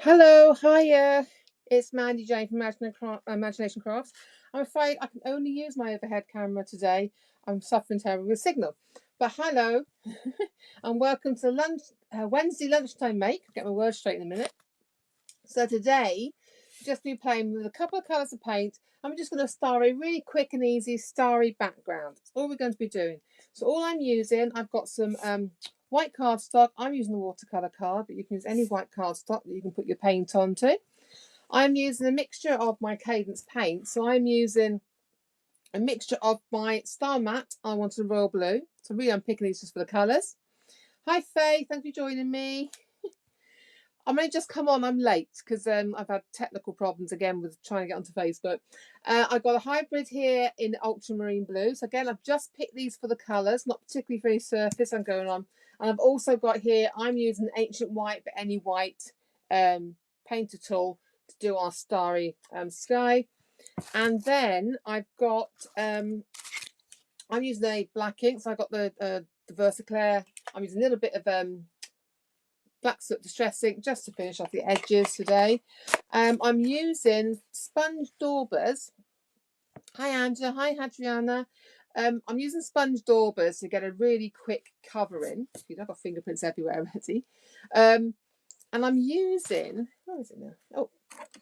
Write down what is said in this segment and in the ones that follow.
Hello, hiya. It's Mandy-Jane from Imagination Crafts. I'm afraid I can only use my overhead camera today. I'm suffering terribly with signal. But hello, and welcome to Wednesday lunchtime make. I'll get my words straight in a minute. So today, just be playing with a couple of colours of paint. I'm just going to star a really quick and easy starry background. That's all we're going to be doing. So all I'm using, I've got some white cardstock. I'm using a watercolor card, but you can use any white cardstock that you can put your paint onto. I'm using a mixture of my Cadence paint. So I'm using a mixture of my Star Matte. I wanted a royal blue. So really I'm picking these just for the colours. Hi Faye, thank you for joining me. I may just come on. I'm late because I've had technical problems again with trying to get onto Facebook. I've got a hybrid here in ultramarine blue. So again, I've just picked these for the colours, not particularly for any surface I'm going on. And I've also got here, I'm using ancient white, but any white painter tool to do our Starry Sky. And then I've got, I'm using a black ink. So I've got the Versaclair. I'm using a little bit of black soot distress ink just to finish off the edges today. I'm using sponge daubers. Hi Angela, hi Hadriana. I'm using sponge daubers to get a really quick covering. I've got fingerprints everywhere already. And I'm using, where is it now? Oh,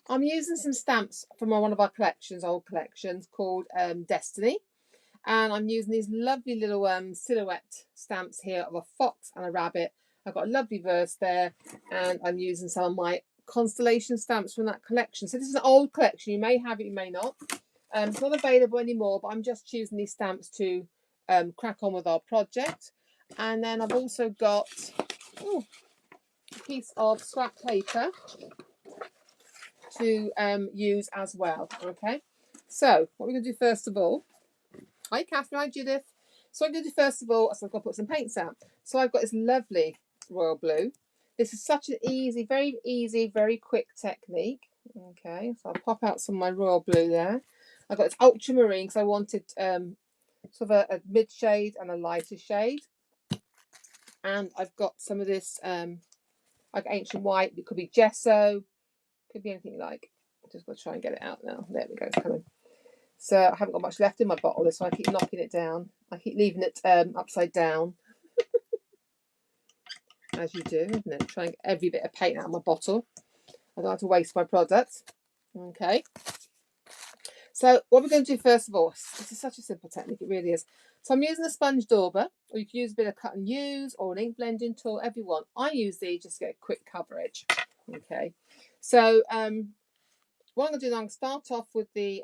I'm using some stamps from one of our collections, old collections, called Destiny. And I'm using these lovely little silhouette stamps here of a fox and a rabbit. I've got a lovely verse there, and I'm using some of my constellation stamps from that collection. So this is an old collection. You may have it, you may not. It's not available anymore, but I'm just choosing these stamps to crack on with our project. And then I've also got a piece of scrap paper to use as well. Okay, so what we're going to do first of all. Hi Catherine, hi Judith. So I'm going to do first of all, so I've got to put some paints out. So I've got this lovely royal blue. This is such an easy, very quick technique. Okay, so I'll pop out some of my royal blue there. I've got this ultramarine because I wanted sort of a mid shade and a lighter shade. And I've got some of this like ancient white. It could be gesso, could be anything you like. I'm just going to try and get it out now. There we go, it's coming. So I haven't got much left in my bottle, so I keep knocking it down. I keep leaving it upside down, as you do, isn't it? Trying to get every bit of paint out of my bottle. I don't have to waste my product. Okay. So what we're going to do first of all, this is such a simple technique, it really is. So I'm using a sponge dauber, or you can use a bit of cut and use, or an ink blending tool, whatever you want. I use these just to get quick coverage. Okay. So what I'm going to do now, I'm going to start off with the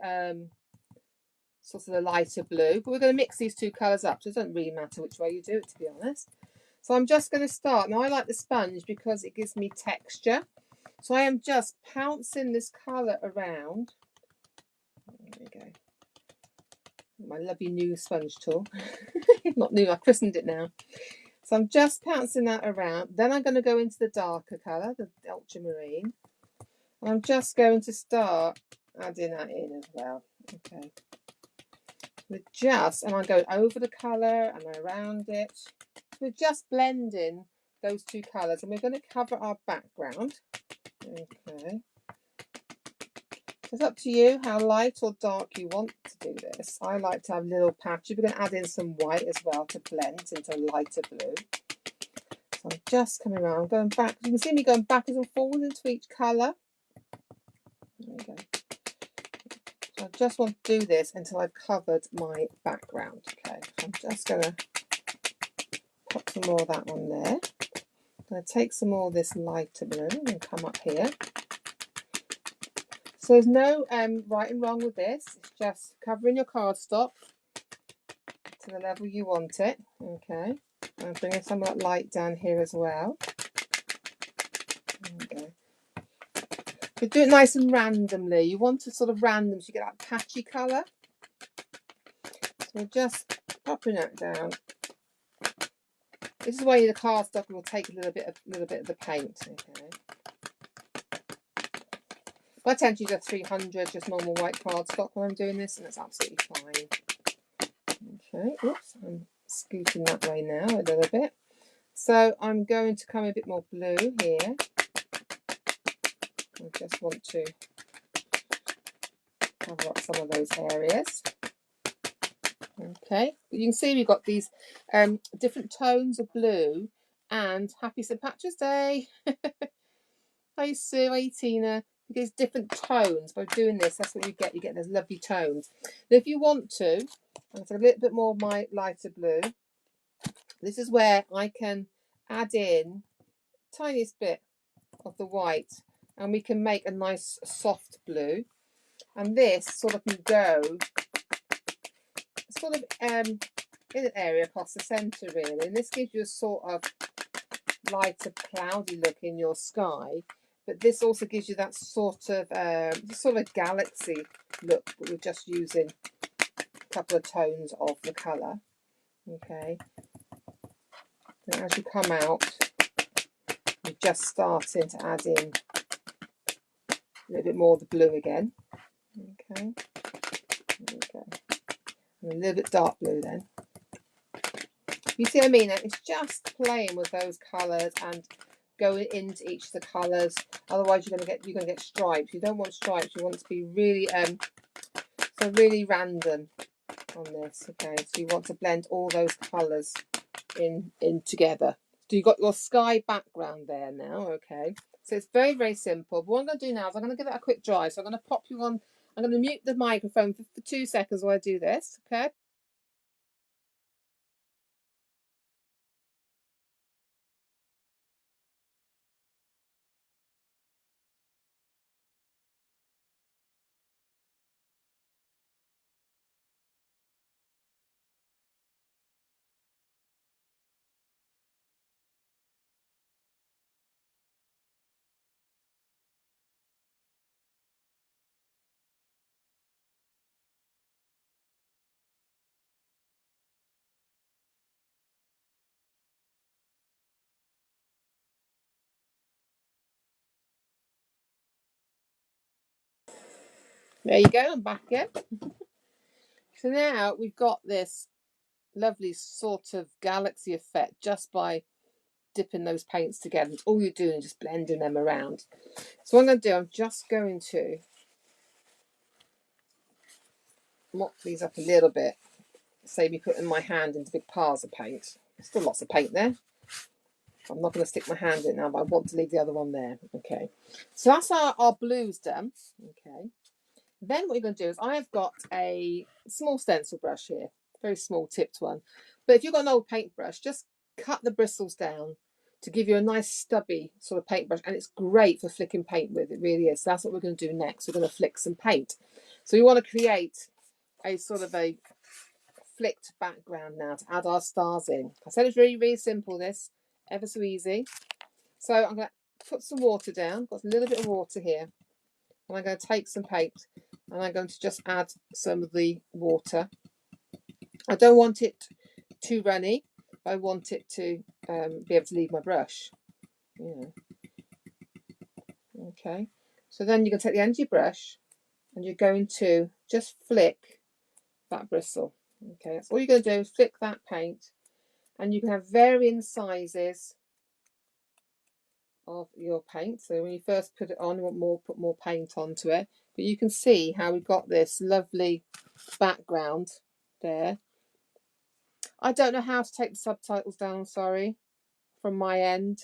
sort of the lighter blue, but we're going to mix these two colours up, so it doesn't really matter which way you do it, to be honest. So I'm just going to start. Now I like the sponge because it gives me texture. So I am just pouncing this colour around. There we go. My lovely new sponge tool. Not new, I christened it now. So I'm just pouncing that around. Then I'm going to go into the darker colour, the ultramarine. And I'm just going to start adding that in as well. Okay. And I'm going over the colour and around it. We're just blending those two colours, and we're going to cover our background. Okay. It's up to you how light or dark you want to do this. I like to have little patches. We're going to add in some white as well to blend into a lighter blue. So I'm just coming around, going back. You can see me going backwards and forwards into each colour. There we go. So I just want to do this until I've covered my background. Okay, so I'm just going to put some more of that on there. I'm going to take some more of this lighter blue and come up here. So there's no right and wrong with this. It's just covering your cardstock to the level you want it. Okay, I'm bringing some of that light down here as well. There we go. But do it nice and randomly. You want to sort of random so you get that patchy colour. So we're just popping that down. This is why the cardstock will take a little bit of the paint. Okay. I tend to use a 300, just normal white cardstock when I'm doing this, and that's absolutely fine. Okay, oops, I'm scooting that way now a little bit. So I'm going to come a bit more blue here. I just want to cover up some of those areas. Okay, you can see we've got these different tones of blue. And happy St. Patrick's Day. Hi Sue, hi Tina. It gives different tones by doing this. That's what you get. You get those lovely tones. Now, if you want to, I'll take a little bit more of my lighter blue. This is where I can add in the tiniest bit of the white, and we can make a nice soft blue. And this sort of can go sort of in an area across the centre really. And this gives you a sort of lighter cloudy look in your sky, but this also gives you that sort of galaxy look, but we're just using a couple of tones of the colour. Okay, and as you come out, you're just starting to add in a little bit more of the blue again. Okay, there we go, and a little bit dark blue then. You see what I mean? It's just playing with those colours and going into each of the colours. Otherwise, you're going to get stripes. You don't want stripes. You want it to be really really random on this. Okay, so you want to blend all those colours in together. So you've got your sky background there now. Okay, so it's very, very simple. But what I'm going to do now is I'm going to give it a quick dry. So I'm going to pop you on. I'm going to mute the microphone for 2 seconds while I do this. Okay. There you go. I'm back again. So now we've got this lovely sort of galaxy effect just by dipping those paints together. All you're doing is just blending them around. So what I'm going to do, I'm just going to mop these up a little bit. Save me putting my hand into big piles of paint. Still lots of paint there. I'm not going to stick my hand in now, but I want to leave the other one there. Okay, so that's our blues done. Okay, then what you're going to do is I have got a small stencil brush here, very small tipped one. But if you've got an old paintbrush, just cut the bristles down to give you a nice stubby sort of paintbrush, and it's great for flicking paint with. It really is. So that's what we're going to do next. We're going to flick some paint. So you want to create a sort of a flicked background now to add our stars in. I said it's really, really simple, this, ever so easy. So I'm going to put some water down. Got a little bit of water here, and I'm going to take some paint and I'm going to just add some of the water. I don't want it too runny, but I want it to be able to leave my brush. Yeah. Okay, so then you can take the end of your brush and you're going to just flick that bristle. Okay, that's all you're going to do is flick that paint, and you can have varying sizes of your paint. So when you first put it on, you want put more paint onto it. But you can see how we've got this lovely background there. I don't know how to take the subtitles down, sorry, from my end.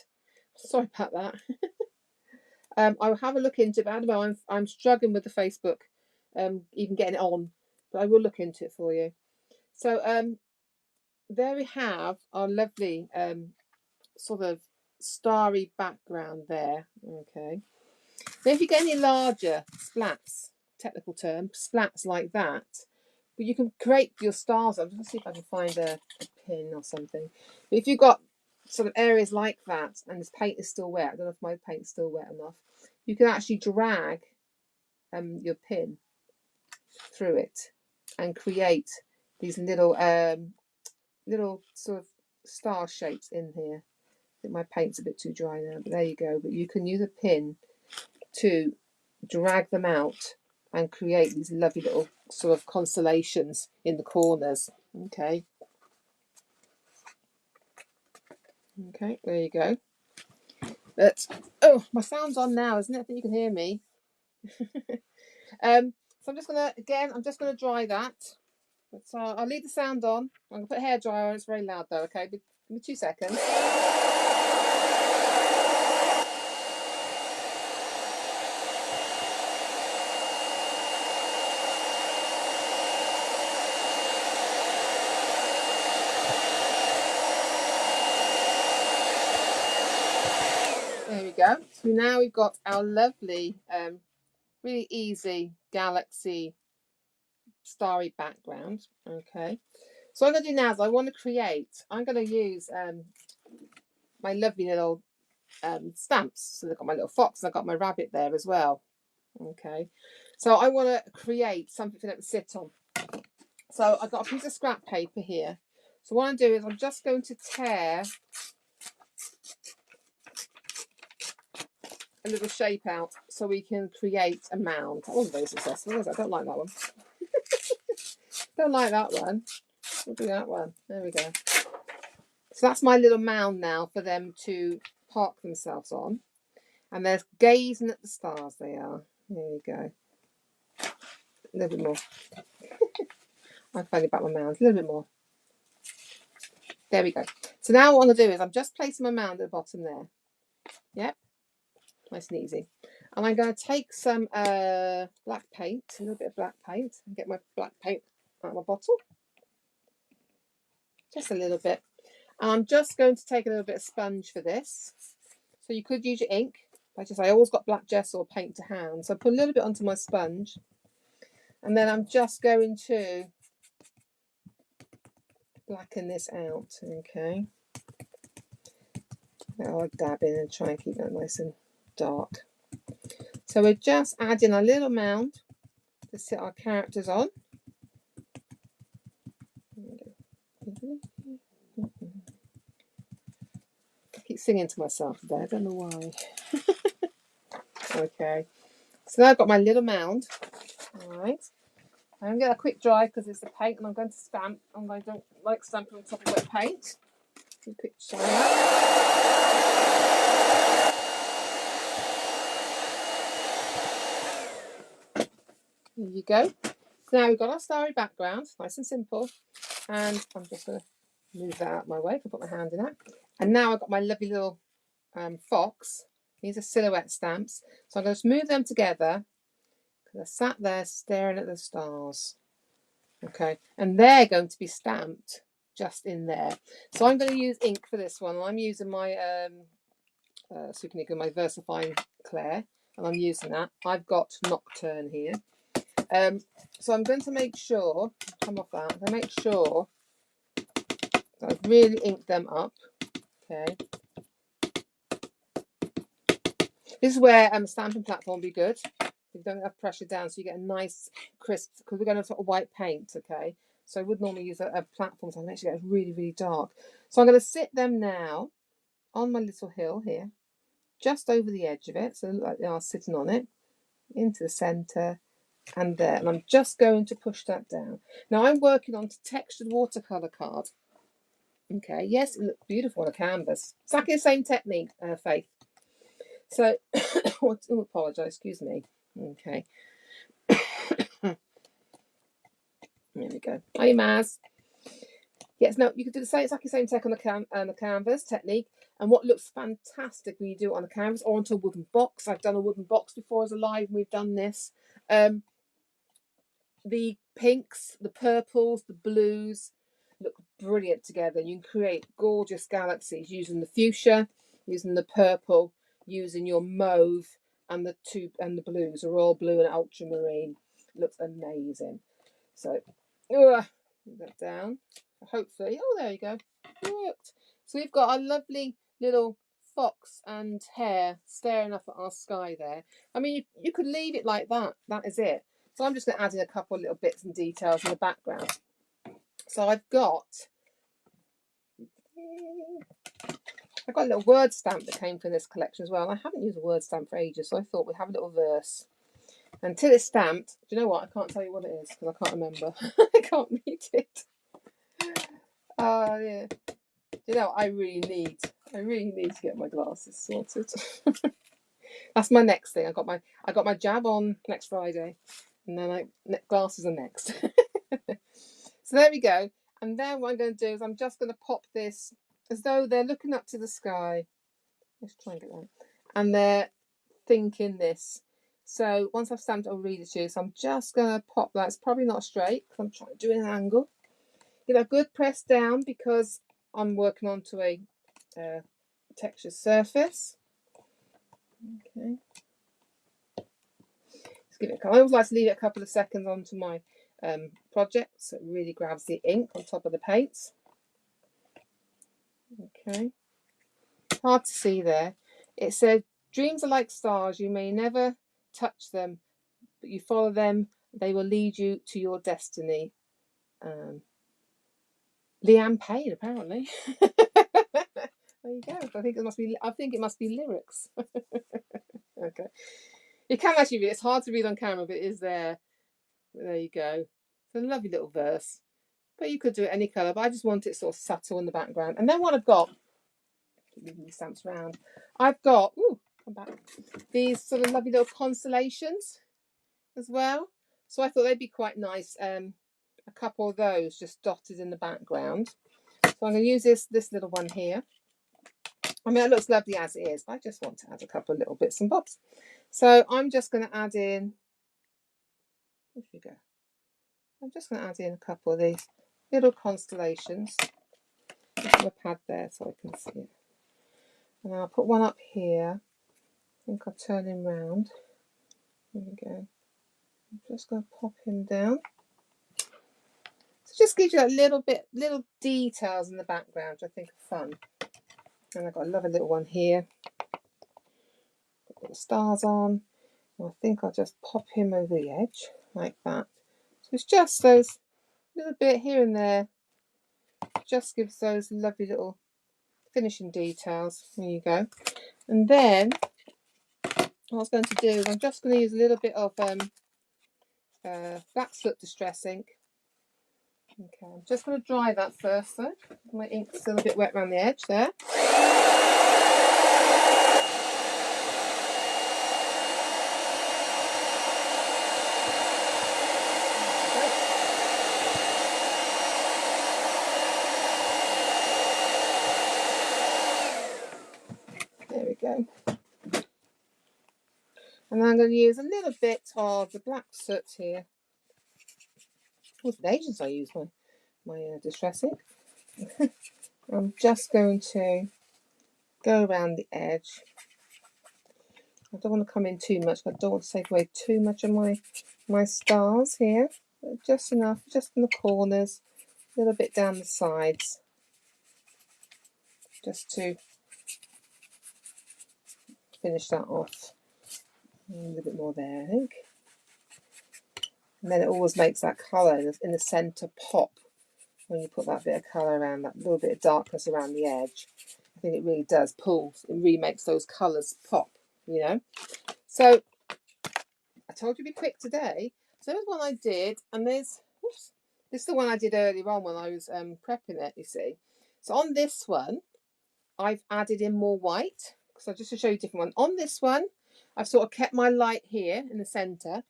Sorry about that. I'll have a look into it. But at the moment, I'm struggling with the Facebook, even getting it on. But I will look into it for you. So there we have our lovely sort of starry background there. Okay. Now, if you get any larger splats, technical term, splats like that, but you can create your stars. I'm just going to see if I can find a pin or something. But if you've got sort of areas like that and this paint is still wet, I don't know if my paint's still wet enough, you can actually drag your pin through it and create these little sort of star shapes in here. I think my paint's a bit too dry now, but there you go. But you can use a pin to drag them out and create these lovely little sort of constellations in the corners. Okay, there you go. But oh, my sound's on now, isn't it? I think you can hear me. So I'm just gonna dry that. So I'll leave the sound on. I'm gonna put a hairdryer on. It's very loud though. Okay, give me 2 seconds. There we go. So now we've got our lovely, really easy galaxy starry background. Okay. So what I'm going to do now is I'm going to use my lovely little stamps. So I've got my little fox and I've got my rabbit there as well. Okay. So I want to create something for them to sit on. So I've got a piece of scrap paper here. So what I'm doing is I'm just going to tear a little shape out so we can create a mound. That wasn't very successful, was it? I don't like that one. Don't like that one. We'll do that one. There we go. So that's my little mound now for them to park themselves on. And they're gazing at the stars, they are. There we go. A little bit more. I'll find it back my mound. A little bit more. There we go. So now what I'm going to do is I'm just placing my mound at the bottom there. Yep. Nice and easy. And I'm going to take some black paint, a little bit of black paint, and get my black paint out of my bottle. Just a little bit. And I'm just going to take a little bit of sponge for this. So you could use your ink. I always got black gesso or paint to hand. So I put a little bit onto my sponge. And then I'm just going to blacken this out. Okay. I'll dab in and try and keep that nice and dark. So we're just adding a little mound to sit our characters on. I keep singing to myself there, I don't know why. Okay, so now I've got my little mound. Alright, I'm going to get a quick dry because it's the paint and I'm going to stamp, and I don't like stamping on top of wet paint. A quick dry. There you go. So now we've got our starry background, nice and simple, and I'm just going to move that out of my way. I can put my hand in that. And now I've got my lovely little fox. These are silhouette stamps. So I'm going to move them together because I sat there staring at the stars. Okay, and they're going to be stamped just in there. So I'm going to use ink for this one. I'm using my my VersaFine Claire, and I'm using that. I've got Nocturne here. So I'm going to make sure, come off that, I make sure that I've really inked them up. Okay. This is where stamping platform would be good. You don't have pressure down, so you get a nice crisp, because we're going to sort of white paint, okay? So I would normally use a platform, so I can actually get really, really dark. So I'm going to sit them now on my little hill here, just over the edge of it, so they look like they are sitting on it, into the centre, and there. And I'm just going to push that down. Now I'm working on textured watercolour card. Okay, yes, it looks beautiful on a canvas. Exactly the same technique, Faith. So, oh, apologise, excuse me. Okay. There we go. Hi, Maz. Yes, no, you can do the same, exactly the same tech on the canvas technique. And what looks fantastic when you do it on a canvas or onto a wooden box. I've done a wooden box before as a live, and we've done this. The pinks, the purples, the blues look brilliant together. You can create gorgeous galaxies using the fuchsia, using the purple, using your mauve, and the blues are all blue and ultramarine. Looks amazing. So, move that down. Hopefully, oh, there you go. Worked. So we've got our lovely little fox and hare staring up at our sky there. I mean, you could leave it like that. That is it. So I'm just going to add in a couple of little bits and details in the background. So I've got a little word stamp that came from this collection as well. I haven't used a word stamp for ages, so I thought we'd have a little verse. Until it's stamped, do you know what? I can't tell you what it is because I can't remember. I can't read it. Oh, yeah. Do you know what? I really need I really need to get my glasses sorted. That's my next thing. I got my jab on next Friday, and then glasses are next. So there we go. And then what I'm going to do is I'm just going to pop this as though they're looking up to the sky. Let's try and get that. And they're thinking this. So once I've stamped it, I'll read it to you. So I'm just going to pop that. It's probably not straight because I'm trying to do an angle. Give a good press down because I'm working onto a textured surface. Okay. Just give it I always like to leave it a couple of seconds onto my project so it really grabs the ink on top of the paints. Okay. Hard to see there. It said, dreams are like stars. You may never touch them, but you follow them. They will lead you to your destiny. Leanne Payne, apparently. There you go. I think it must be lyrics. Okay. You can actually read. It's hard to read on camera, but it is there. But there you go. It's a lovely little verse. But you could do it any colour, but I just want it sort of subtle in the background. And then what I've got, keep moving these stamps around. I've got, come back, these sort of lovely little constellations as well. So I thought they'd be quite nice. A couple of those just dotted in the background. So I'm going to use this little one here. I mean, it looks lovely as it is, but I just want to add a couple of little bits and bobs. So I'm just going to add in, off you go. I'm just going to add in a couple of these little constellations. Put a pad there so I can see it. And I'll put one up here. I think I'll turn him round. There we go. I'm just going to pop him down. So just gives you that little details in the background, which I think are fun. And I've got a lovely little one here. Got little stars on. And I think I'll just pop him over the edge like that. So it's just those little bit here and there. Just gives those lovely little finishing details. There you go. And then what I was going to do is I'm just going to use a little bit of black soot distress ink. Okay, I'm just going to dry that first though. My ink's still a bit wet around the edge there. There we go. And I'm going to use a little bit of the black soot here. With agents I use my distress ink. I'm just going to go around the edge. I don't want to come in too much. I don't want to take away too much of my stars here. But just enough, just in the corners, a little bit down the sides. Just to finish that off. A little bit more there, I think. And then it always makes that colour in the centre pop when you put that bit of colour around, that little bit of darkness around the edge. I think it really does pull. It really makes those colours pop, you know. So I told you to be quick today. So there's one I did, and this is the one I did earlier on when I was prepping it, you see. So on this one, I've added in more white. So just to show you a different one. On this one, I've sort of kept my light here in the centre.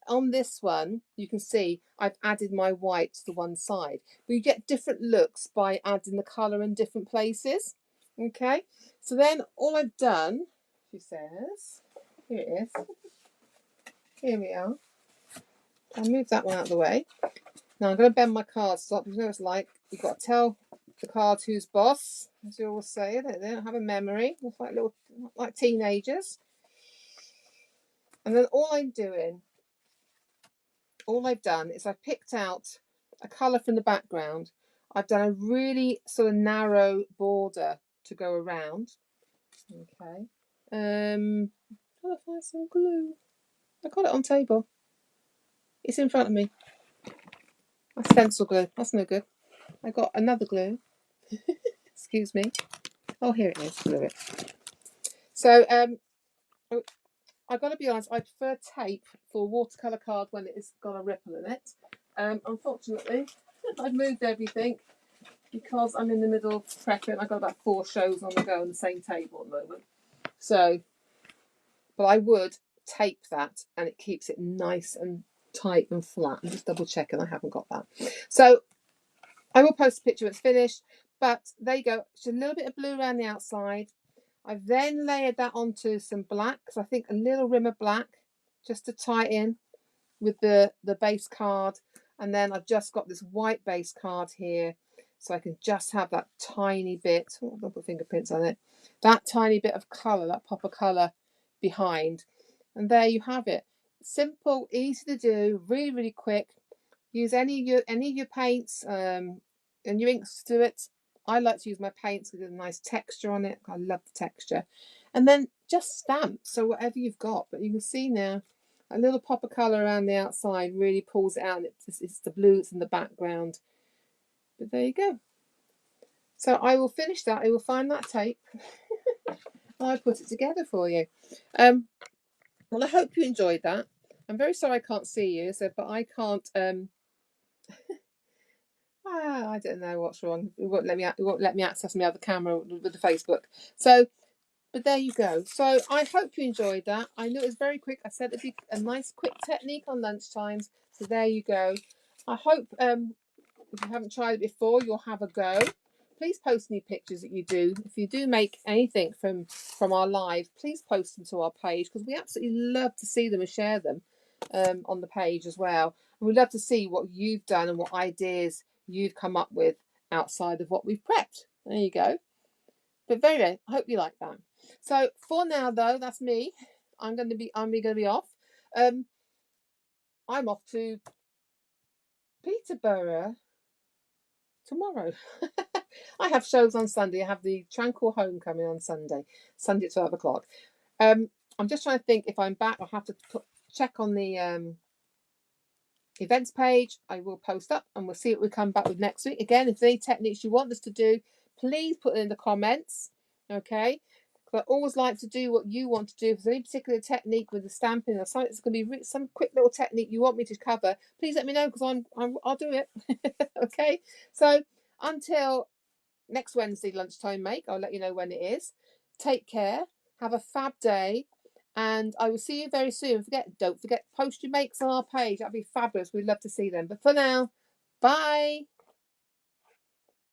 On this one, you can see I've added my white to the one side. But you get different looks by adding the colour in different places. Okay, so then all I've done, she says, here it is. Here we are. I'll move that one out of the way. Now I'm going to bend my cards stop. You know what it's like. You've got to tell the cards who's boss, as you always say. They don't have a memory. They're like teenagers. And then all I've done is I've picked out a colour from the background. I've done a really sort of narrow border to go around. Okay. Trying to find some glue. I got it on table. It's in front of me. That's stencil glue. That's no good. I got another glue. Excuse me. Oh, here it is. Glue it. So I've got to be honest. I prefer tape for watercolor card when it has got a ripple in it. Unfortunately, I've moved everything. because I'm in the middle of prepping. I've got about 4 shows on the go on the same table at the moment. So, but I would tape that, and it keeps it nice and tight and flat. I'm just double checking I haven't got that. So I will post a picture when it's finished. But there you go. Just a little bit of blue around the outside. I've then layered that onto some black, because I think a little rim of black just to tie in with the base card. And then I've just got this white base card here, so I can just have that tiny bit. Oh, I'll put fingerprints on it. That tiny bit of colour, that pop of colour behind. And there you have it. Simple, easy to do, really, really quick. Use any of your paints and your inks to do it. I like to use my paints with a nice texture on it. I love the texture. And then just stamp. So whatever you've got. But you can see now a little pop of colour around the outside really pulls it out. It's the blue that's in the background. But there you go. So I will finish that. I will find that tape. I'll put it together for you. Well, I hope you enjoyed that. I'm very sorry I can't see you, but I can't. I don't know what's wrong. It won't let me access my other camera with the Facebook. So, but there you go. So I hope you enjoyed that. I know it was very quick. I said it'd be a nice quick technique on lunch times. So there you go. I hope if you haven't tried it before, you'll have a go. Please post any pictures that you do. If you do make anything from our live, please post them to our page, because we absolutely love to see them and share them on the page as well. And we'd love to see what you've done and what ideas you've come up with outside of what we've prepped. There you go. But I hope you like that. So for now, though, that's me. I'm going to be off. I'm off to Peterborough tomorrow. I have shows on Sunday. I have the Tranquil Homecoming on Sunday at 12 o'clock. I'm just trying to think if I'm back. I'll have to check on the events page. I will post up and we'll see what we come back with next week. Again, if there's any techniques you want us to do, please put it in the comments. Okay? Because I always like to do what you want to do. If there's any particular technique with the stamping or something, it's going to be some quick little technique you want me to cover, please let me know, because I'll do it. Okay? So until next Wednesday lunchtime make, I'll let you know when it is. Take care. Have a fab day. And I will see you very soon. Don't forget, post your makes on our page. That'd be fabulous. We'd love to see them. But for now, bye.